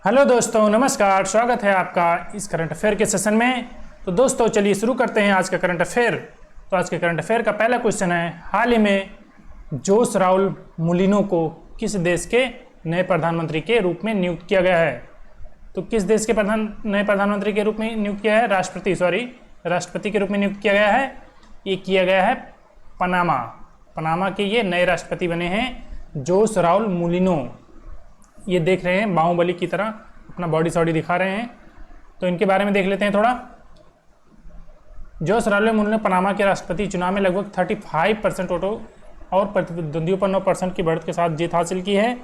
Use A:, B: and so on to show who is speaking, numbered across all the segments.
A: Hello दोस्तों, नमस्कार। स्वागत है आपका इस करंट अफेयर के सेशन में। तो दोस्तों चलिए शुरू करते हैं आज का करंट अफेयर। तो आज के करंट अफेयर का पहला क्वेश्चन है, हाल ही में जोस राउल मुलिनो को किस देश के नए प्रधानमंत्री के रूप में नियुक्त किया गया है? तो किस देश के नए प्रधानमंत्री के रूप में नियुक्त किया है? राष्ट्रपति के रूप में नियुक्त किया गया है। ये किया गया है पनामा के ये नए राष्ट्रपति बने हैं जोस राउल मुलिनो। ये देख रहे हैं बाहुबली की तरह अपना बॉडी सॉडी दिखा रहे हैं। तो इनके बारे में देख लेते हैं थोड़ा। जोस राउल मुलिनो पनामा के राष्ट्रपति चुनाव में लगभग 35% वोटों और प्रतिद्वंदियों पर 9% की बढ़त के साथ जीत हासिल की है।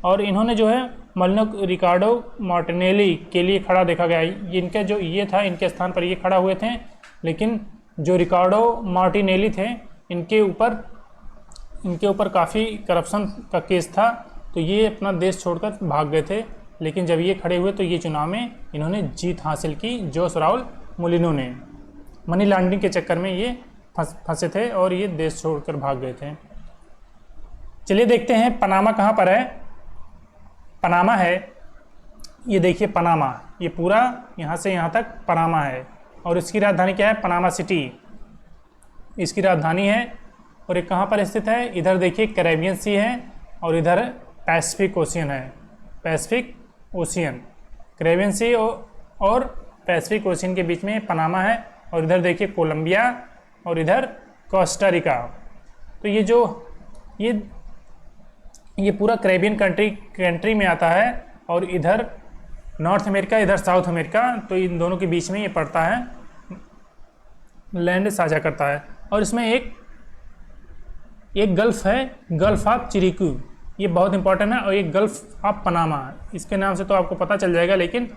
A: और इन्होंने जो है मुलिनो रिकार्डो मार्टिनेली के लिए खड़ा देखा गया है। इनका जो ये था, इनके स्थान पर ये खड़ा हुए थे, लेकिन जो रिकार्डो मार्टिनेली थे इनके ऊपर काफ़ी करप्शन का केस था, तो ये अपना देश छोड़कर भाग गए थे। लेकिन जब ये खड़े हुए तो ये चुनाव में इन्होंने जीत हासिल की। जोस राउल मुलिनो ने मनी लॉन्ड्रिंग के चक्कर में ये फंसे थे और ये देश छोड़कर भाग गए थे। चलिए देखते हैं पनामा कहाँ पर है। पनामा है, ये देखिए पनामा, ये पूरा यहाँ से यहाँ तक पनामा है। और इसकी राजधानी क्या है? पनामा सिटी इसकी राजधानी है। और ये कहाँ पर स्थित है? इधर देखिए कैरेबियन सी है और इधर पैसिफिक ओशियन है। पैसिफिक ओशियन, कैरेबियन सी और पैसिफिक ओशियन के बीच में पनामा है। और इधर देखिए कोलंबिया और इधर कोस्टा रिका। तो ये पूरा कैरेबियन कंट्री में आता है। और इधर नॉर्थ अमेरिका, इधर साउथ अमेरिका, तो इन दोनों के बीच में ये पड़ता है, लैंड साझा करता है। और इसमें एक गल्फ है, गल्फ ऑफ चिरिकू, ये बहुत इंपॉर्टेंट है। और ये गल्फ ऑफ पनामा, इसके नाम से तो आपको पता चल जाएगा। लेकिन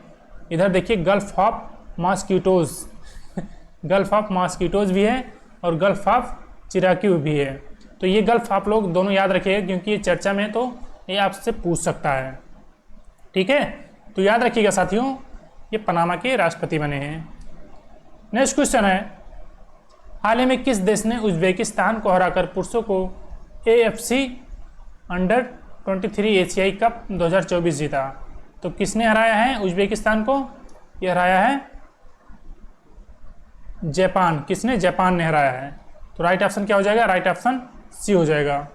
A: इधर देखिए gulf of mosquitoes gulf of mosquitoes भी है और गल्फ ऑफ चिराक्यू भी है। तो ये गल्फ आप लोग दोनों याद रखिएगा, क्योंकि ये चर्चा में तो ये आपसे पूछ सकता है। ठीक है, तो याद रखिएगा साथियों, ये पनामा के राष्ट्रपति बने हैं। नेक्स्ट क्वेश्चन है, हाल ही में किस देश ने उज्बेकिस्तान को हराकर पुरुषों को AFC अंडर-23 एशियाई कप 2024 जीता? तो किसने हराया है उज्बेकिस्तान को? ये हराया है जापान। किसने? जापान ने हराया है। तो राइट ऑप्शन क्या हो जाएगा? राइट ऑप्शन सी हो जाएगा।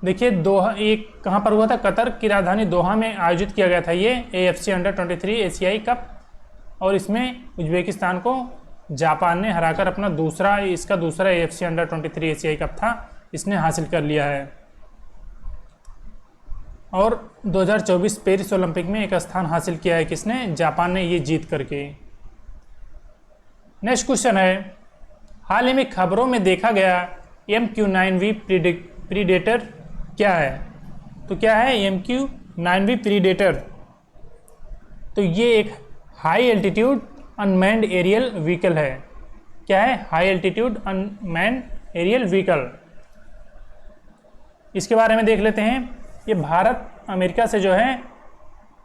A: देखिए दोहा, एक कहाँ पर हुआ था? कतर की राजधानी दोहा में आयोजित किया गया था ये AFC अंडर-23 एशियाई कप। और इसमें उज्बेकिस्तान को जापान ने हराकर अपना दूसरा AFC अंडर-23 एशियाई कप था, इसने हासिल कर लिया है। और 2024 पेरिस ओलंपिक में एक स्थान हासिल किया है किसने? जापान ने, ये जीत करके। नेक्स्ट क्वेश्चन है, हाल ही में खबरों में देखा गया MQ-9V प्रीडेटर क्या है? तो क्या है MQ-9V प्रीडेटर? तो ये एक high altitude unmanned aerial vehicle है। क्या है? High altitude unmanned aerial vehicle. इसके बारे में देख लेते हैं। ये भारत अमेरिका से जो है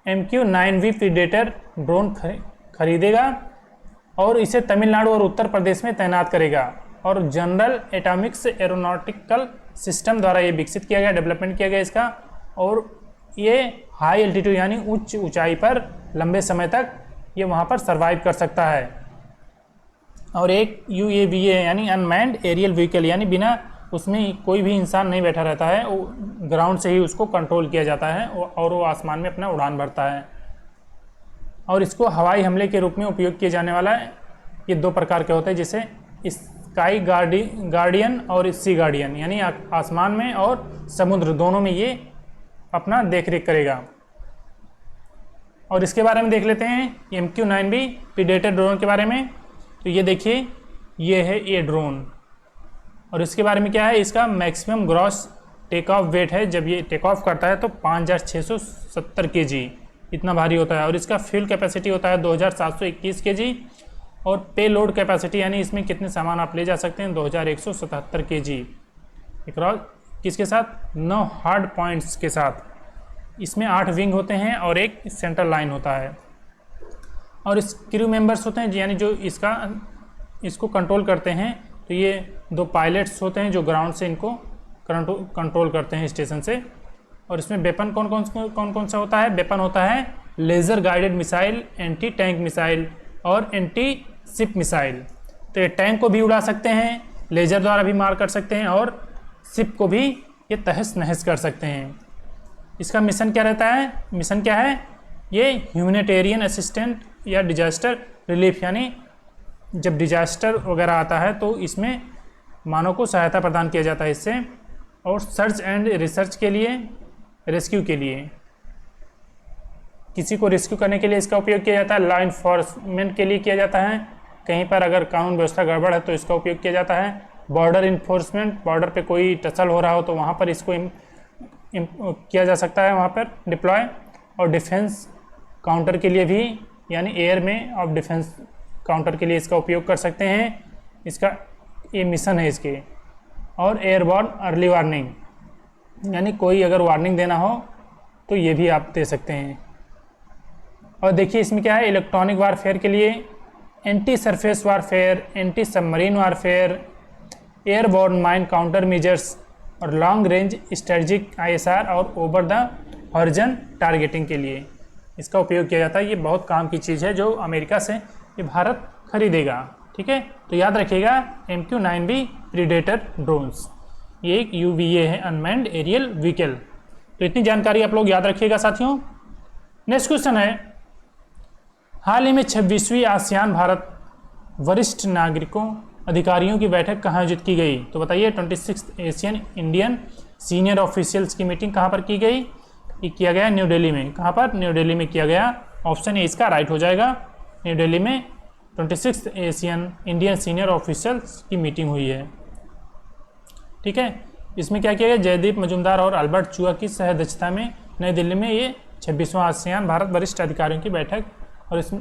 A: MQ-9V प्रीडेटर ड्रोन खरीदेगा और इसे तमिलनाडु और उत्तर प्रदेश में तैनात करेगा। और जनरल एटॉमिक्स एरोनॉटिकल सिस्टम द्वारा ये विकसित किया गया, डेवलपमेंट किया गया इसका। और ये हाई एल्टीट्यूड यानी उच्च ऊंचाई पर लंबे समय तक ये वहाँ पर सर्वाइव कर सकता है। और एक UAVA यानी अनमैन्ड एरियल व्हीकल, यानी बिना उसमें कोई भी इंसान नहीं बैठा रहता है, वो ग्राउंड से ही उसको कंट्रोल किया जाता है और वो आसमान में अपना उड़ान भरता है। और इसको हवाई हमले के रूप में उपयोग किए जाने वाला है। ये दो प्रकार के होते हैं, जैसे स्काई गार्डियन और सी गार्डियन, यानी आसमान में और समुद्र दोनों में ये अपना देखरेख करेगा। और इसके बारे में देख लेते हैं MQ-9V प्रीडेटर ड्रोन के बारे में। तो ये देखिए, ये है ये ड्रोन। और इसके बारे में क्या है? इसका maximum gross take off weight है, जब ये टेक ऑफ करता है तो 5670 kg, इतना भारी होता है। और इसका फ्यूल कैपेसिटी होता है 2721 kg। और पे लोड कैपेसिटी यानी इसमें कितने सामान आप ले जा सकते हैं 2177 kg। किसके साथ? 9 हार्ड पॉइंट्स के साथ। इसमें 8 विंग होते हैं और एक सेंटर लाइन होता है। और इस क्रू मेंबर्स होते हैं, यानी जो इसको कंट्रोल करते हैं। तो ये 2 पायलट्स होते हैं जो ग्राउंड से इनको कंट्रोल करते हैं स्टेशन से। और इसमें वेपन कौन कौन सा होता है? वेपन होता है laser guided missile, anti tank missile और एंटी शिप मिसाइल। तो ये टैंक को भी उड़ा सकते हैं, लेज़र द्वारा भी मार कर सकते हैं और शिप को भी ये तहस नहस कर सकते हैं। इसका मिशन क्या रहता है? मिशन क्या है? ये ह्यूमैनिटेरियन असिस्टेंट या डिजास्टर रिलीफ, यानी जब डिजास्टर वगैरह आता है तो इसमें मानव को सहायता प्रदान किया जाता है इससे, और सर्च एंड रिसर्च के लिए, रेस्क्यू के लिए, किसी को रेस्क्यू करने के लिए इसका उपयोग किया जाता है। लॉ इन्फोर्समेंट के लिए किया जाता है, कहीं पर अगर कानून व्यवस्था गड़बड़ है तो इसका उपयोग किया जाता है। बॉर्डर इन्फोर्समेंट, बॉर्डर पे कोई टसल हो रहा हो तो वहाँ पर इसको किया जा सकता है, वहाँ पर डिप्लॉय। और डिफेंस काउंटर के लिए भी, यानी एयर में और डिफेंस काउंटर के लिए इसका उपयोग कर सकते हैं। इसका ये मिशन है इसके। और एयरबॉर्न अर्ली वार्निंग, यानी कोई अगर वार्निंग देना हो तो ये भी आप दे सकते हैं। और देखिए इसमें क्या है, इलेक्ट्रॉनिक वारफेयर के लिए anti surface warfare, anti submarine warfare, airborne mine counter measures और लॉन्ग रेंज स्ट्रेटजिक ISR और ओवर द हॉरिजन टारगेटिंग के लिए इसका उपयोग किया जाता है। ये बहुत काम की चीज़ है जो अमेरिका से ये भारत खरीदेगा। ठीक है, तो याद रखिएगा MQ-9B प्रीडेटर ड्रोन्स, ये एक UVA है, अनमैन्ड एरियल व्हीकल। तो इतनी जानकारी आप लोग याद रखिएगा साथियों। नेक्स्ट क्वेश्चन है, हाल ही में 26वीं आसियान भारत वरिष्ठ नागरिकों अधिकारियों की बैठक कहाँ आयोजित की गई? तो बताइए, 26 एशियन इंडियन सीनियर ऑफिशियल्स की मीटिंग कहाँ पर की गई? ये किया गया न्यू दिल्ली में। कहाँ पर? न्यू दिल्ली में किया गया। ऑप्शन ए इसका राइट हो जाएगा। न्यू दिल्ली में 26 एशियन इंडियन सीनियर ऑफिशियल्स की मीटिंग हुई है। ठीक है, इसमें क्या किया गया? जयदीप मजूमदार और अल्बर्ट चुआ की सहअध्यक्षता में नई दिल्ली में ये 26वां आसियान भारत वरिष्ठ अधिकारियों की बैठक और इस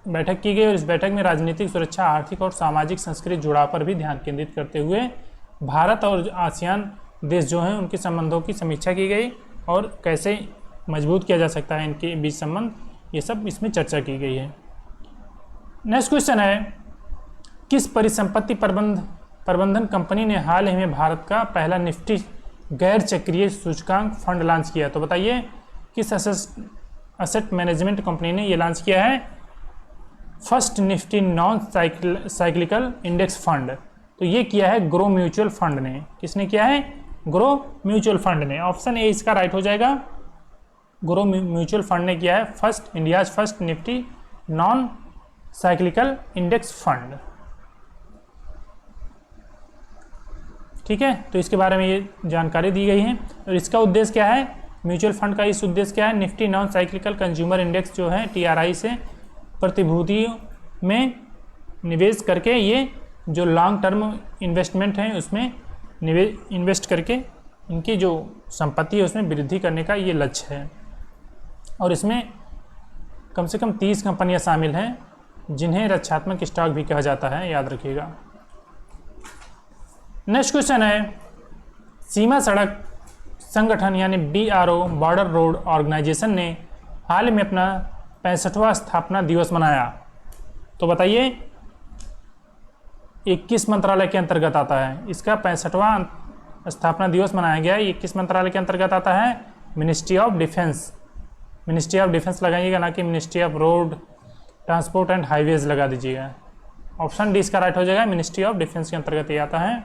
A: बैठक की गई। और इस बैठक में राजनीतिक, सुरक्षा, आर्थिक और सामाजिक सांस्कृतिक जुड़ाव पर भी ध्यान केंद्रित करते हुए भारत और आसियान देश जो हैं उनके संबंधों की समीक्षा की गई और कैसे मजबूत किया जा सकता है इनके बीच संबंध, ये सब इसमें चर्चा की गई है। नेक्स्ट क्वेश्चन है, किस परिसंपत्ति प्रबंधन कंपनी ने हाल ही में भारत का पहला निफ्टी गैर चक्रीय सूचकांक फंड लॉन्च किया? तो बताइए, किस असेट मैनेजमेंट कंपनी ने ये लॉन्च किया है? First Nifty non cyclical index fund. तो ये किया है ग्रो म्यूचुअल फंड ने। किसने किया है? ग्रो म्यूचुअल फंड ने। ऑप्शन ए इसका राइट हो जाएगा। ग्रो म्यूचुअल फंड ने किया है first India's first Nifty non cyclical index fund. ठीक है, तो इसके बारे में ये जानकारी दी गई है। और इसका उद्देश्य क्या है? म्यूचुअल फंड का इस उद्देश्य क्या है? Nifty non cyclical consumer index जो है TRI से प्रतिभूतियों में निवेश करके, ये जो लॉन्ग टर्म इन्वेस्टमेंट है उसमें इन्वेस्ट करके इनकी जो संपत्ति है उसमें वृद्धि करने का ये लक्ष्य है। और इसमें कम से कम 30 कंपनियां शामिल हैं जिन्हें रक्षात्मक स्टॉक भी कहा जाता है, याद रखिएगा। नेक्स्ट क्वेश्चन है, सीमा सड़क संगठन यानी BRO बॉर्डर रोड ऑर्गेनाइजेशन ने हाल में अपना 65वां स्थापना दिवस मनाया। तो बताइए, ये किस मंत्रालय के अंतर्गत आता है? इसका 65वां स्थापना दिवस मनाया गया। ये किस मंत्रालय के अंतर्गत आता है? Ministry of defence. Ministry of defence लगाइएगा, ना कि ministry of road transport and highways लगा दीजिएगा। ऑप्शन डी इसका राइट हो जाएगा। मिनिस्ट्री ऑफ डिफेंस के अंतर्गत ये आता है।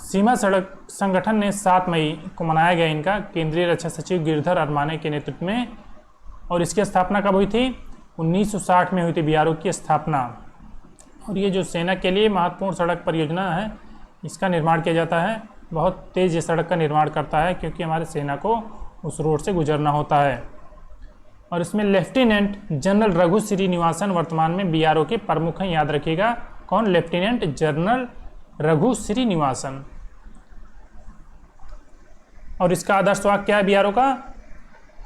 A: सीमा सड़क संगठन ने 7 मई को मनाया गया इनका, केंद्रीय रक्षा सचिव गिरधर अरमाने के नेतृत्व में। और इसकी स्थापना कब हुई थी? 1960 में हुई थी BRO की स्थापना। और ये जो सेना के लिए महत्वपूर्ण सड़क परियोजना है, इसका निर्माण किया जाता है। बहुत तेज़ ये सड़क का निर्माण करता है क्योंकि हमारे सेना को उस रोड से गुजरना होता है। और इसमें लेफ्टिनेंट जनरल रघु श्रीनिवासन वर्तमान में BRO के प्रमुख हैं, याद रखिएगा। कौन? Lieutenant general Raghu Srinivasan. और इसका आदर्श वाक्य क्या है BRO का?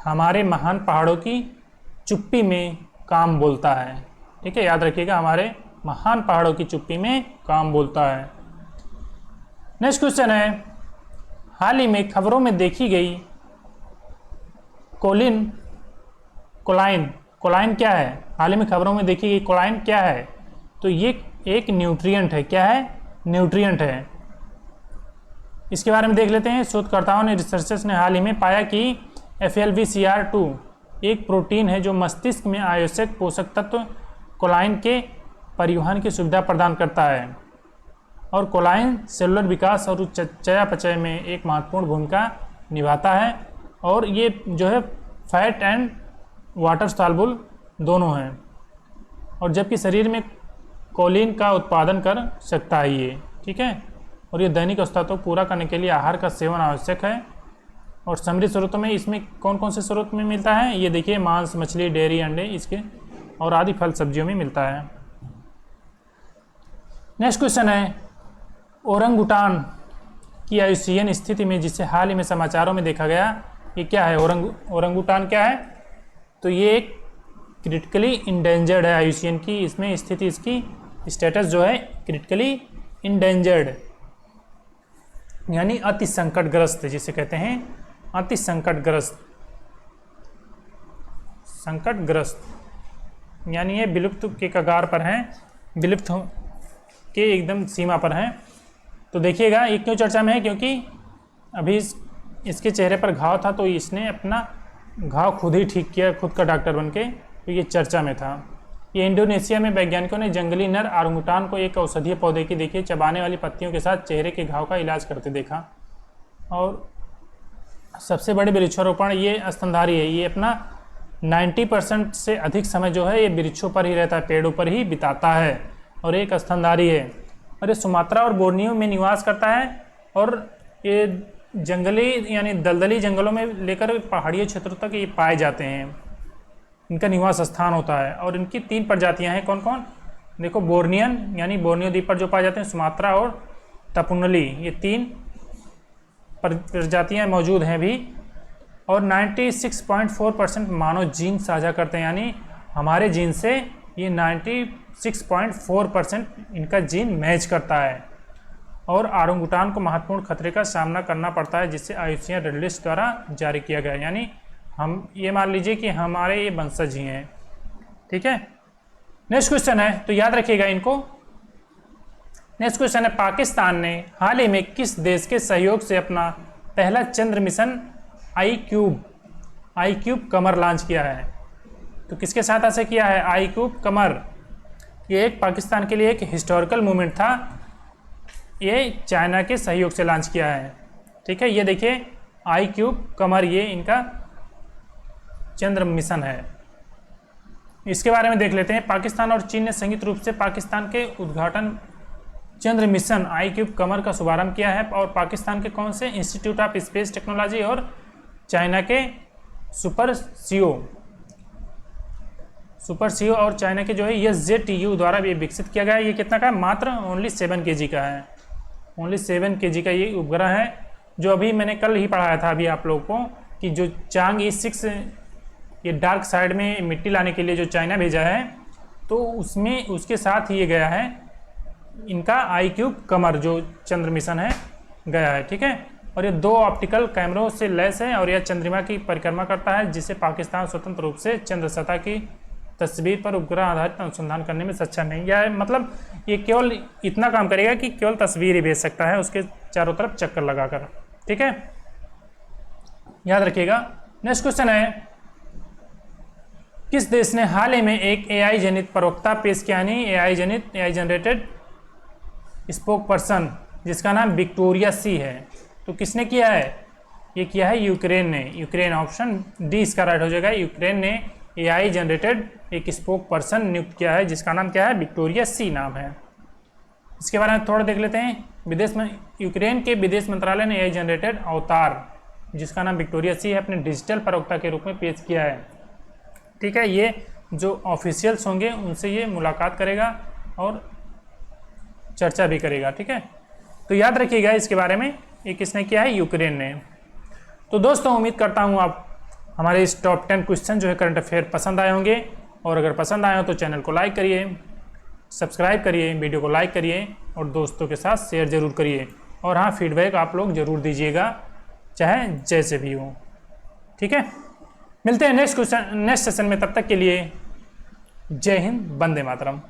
A: हमारे महान पहाड़ों की चुप्पी में काम बोलता है। ठीक है, याद रखिएगा, हमारे महान पहाड़ों की चुप्पी में काम बोलता है। नेक्स्ट क्वेश्चन है, हाल ही में खबरों में देखी गई कोलाइन क्या है? हाल ही में खबरों में देखी गई कोलाइन क्या है? तो ये एक न्यूट्रिएंट है। क्या है? न्यूट्रिएंट है। इसके बारे में देख लेते हैं। शोधकर्ताओं ने, रिसर्चर्स ने हाल ही में पाया कि FLVCR2 एक प्रोटीन है जो मस्तिष्क में आवश्यक पोषक तत्व कोलाइन के परिवहन की सुविधा प्रदान करता है, और कोलाइन सेलुलर विकास और चयापचय में एक महत्वपूर्ण भूमिका निभाता है, और ये जो है फैट एंड वाटर सॉल्युबल दोनों हैं, और जबकि शरीर में कोलिन का उत्पादन कर सकता है ये, ठीक है। और ये दैनिक आवश्यकताओं को पूरा करने के लिए आहार का सेवन आवश्यक है। और समुद्री स्रोतों में इसमें कौन कौन से स्रोत में मिलता है, ये देखिए मांस, मछली, डेयरी, अंडे इसके और आदि फल सब्जियों में मिलता है। नेक्स्ट क्वेश्चन है, ओरंगुटान की आयुषीयन स्थिति में जिसे हाल ही में समाचारों में देखा गया, ये क्या है? ओरंगुटान क्या है? तो ये एक क्रिटिकली इंडेंजर्ड है आयुषीयन की, इसमें स्थिति, इसकी स्टेटस जो है क्रिटिकली इंडेंजर्ड यानी अति संकटग्रस्त, जिसे कहते हैं अति संकटग्रस्त यानी ये विलुप्त के कगार पर हैं, विलुप्त के एकदम सीमा पर हैं। तो देखिएगा ये क्यों चर्चा में है, क्योंकि अभी इसके चेहरे पर घाव था तो इसने अपना घाव खुद ही ठीक किया, खुद का डॉक्टर बनके, तो ये चर्चा में था। ये इंडोनेशिया में वैज्ञानिकों ने जंगली नर ओरंगुटान को एक औषधीय पौधे की देखिए चबाने वाली पत्तियों के साथ चेहरे के घाव का इलाज करते देखा। और सबसे बड़े वृक्षारोपण ये स्तनधारी है, ये अपना 90% से अधिक समय जो है ये वृक्षों पर ही रहता है, पेड़ों पर ही बिताता है, और एक स्तनधारी है, और ये सुमात्रा और बोर्नियो में निवास करता है, और ये जंगली यानी दलदली जंगलों में लेकर पहाड़ियों क्षेत्रों तक ये पाए जाते हैं, इनका निवास स्थान होता है। और इनकी 3 प्रजातियां हैं, कौन कौन? देखो, बोर्नियन यानी बोर्नियो द्वीप पर जो पाए जाते हैं, सुमात्रा और तपुनली, ये 3 प्रजातियां मौजूद हैं भी। और 96.4% मानव जीन साझा करते हैं, यानी हमारे जीन से ये 96.4% इनका जीन मैच करता है। और ओरंगुटान को महत्वपूर्ण खतरे का सामना करना पड़ता है, जिससे आयुषीयन रेड लिस्ट द्वारा जारी किया गया है, यानी हम ये मान लीजिए कि हमारे ये वंशज ही हैं, ठीक है। नेक्स्ट क्वेश्चन है, तो याद रखिएगा इनको। नेक्स्ट क्वेश्चन है, पाकिस्तान ने हाल ही में किस देश के सहयोग से अपना पहला चंद्र mission iCube Qamar launch किया है? तो किसके साथ ऐसे किया है? आई क्यूब कमर, ये एक पाकिस्तान के लिए एक हिस्टोरिकल मूवमेंट था, ये चाइना के सहयोग से लॉन्च किया है, ठीक है। ये देखिए आई क्यूब कमर, ये इनका चंद्र मिशन है। इसके बारे में देख लेते हैं। पाकिस्तान और चीन ने संयुक्त रूप से पाकिस्तान के उद्घाटन चंद्र मिशन आई क्यूब कमर का शुभारंभ किया है, और पाकिस्तान के कौन से? इंस्टीट्यूट ऑफ स्पेस टेक्नोलॉजी और चाइना के सुपर सीओ और चाइना के जो है SZTU द्वारा भी विकसित किया गया है। ये कितना का है? मात्र ओनली 7 kg का है, ओनली 7 kg का ये उपग्रह है, जो अभी मैंने कल ही पढ़ाया था अभी आप लोगों को, कि जो चांग E6 ये डार्क साइड में मिट्टी लाने के लिए जो चाइना भेजा है, तो उसमें उसके साथ ही ये गया है इनका आई क्यूब कमर जो चंद्र मिशन है गया है, ठीक है। और ये 2 ऑप्टिकल कैमरों से लैस है, और यह चंद्रमा की परिक्रमा करता है, जिससे पाकिस्तान स्वतंत्र रूप से चंद्र सतह की तस्वीर पर उपग्रह आधारित अनुसंधान करने में सक्षम है। या मतलब ये केवल इतना काम करेगा कि केवल तस्वीर ही भेज सकता है उसके चारों तरफ चक्कर लगाकर, ठीक है, याद रखिएगा। नेक्स्ट क्वेश्चन है, किस देश ने हाल ही में एक AI जनित प्रवक्ता पेश किया, यानी AI जनरेटेड स्पोक पर्सन, जिसका नाम विक्टोरिया सी है? तो किसने किया है? ये किया है यूक्रेन ने। यूक्रेन, ऑप्शन डी इसका राइट हो जाएगा। यूक्रेन ने AI जनरेटेड एक स्पोक पर्सन नियुक्त किया है, जिसका नाम क्या है? विक्टोरिया सी नाम है। इसके बारे में थोड़ा देख लेते हैं। यूक्रेन के विदेश मंत्रालय ने AI जनरेटेड अवतार, जिसका नाम विक्टोरिया सी है, अपने डिजिटल प्रवक्ता के रूप में पेश किया है, ठीक है। ये जो ऑफिशियल्स होंगे उनसे ये मुलाकात करेगा और चर्चा भी करेगा, ठीक है। तो याद रखिएगा इसके बारे में, ये किसने किया है? यूक्रेन ने। तो दोस्तों उम्मीद करता हूँ आप हमारे इस टॉप 10 क्वेश्चन जो है करंट अफेयर पसंद आए होंगे, और अगर पसंद आए हो तो चैनल को लाइक करिए, सब्सक्राइब करिए, वीडियो को लाइक करिए और दोस्तों के साथ शेयर ज़रूर करिए। और हाँ, फीडबैक आप लोग ज़रूर दीजिएगा, चाहे जैसे भी हो, ठीक है। मिलते हैं नेक्स्ट सेशन में, तब तक के लिए जय हिंद, वंदे मातरम।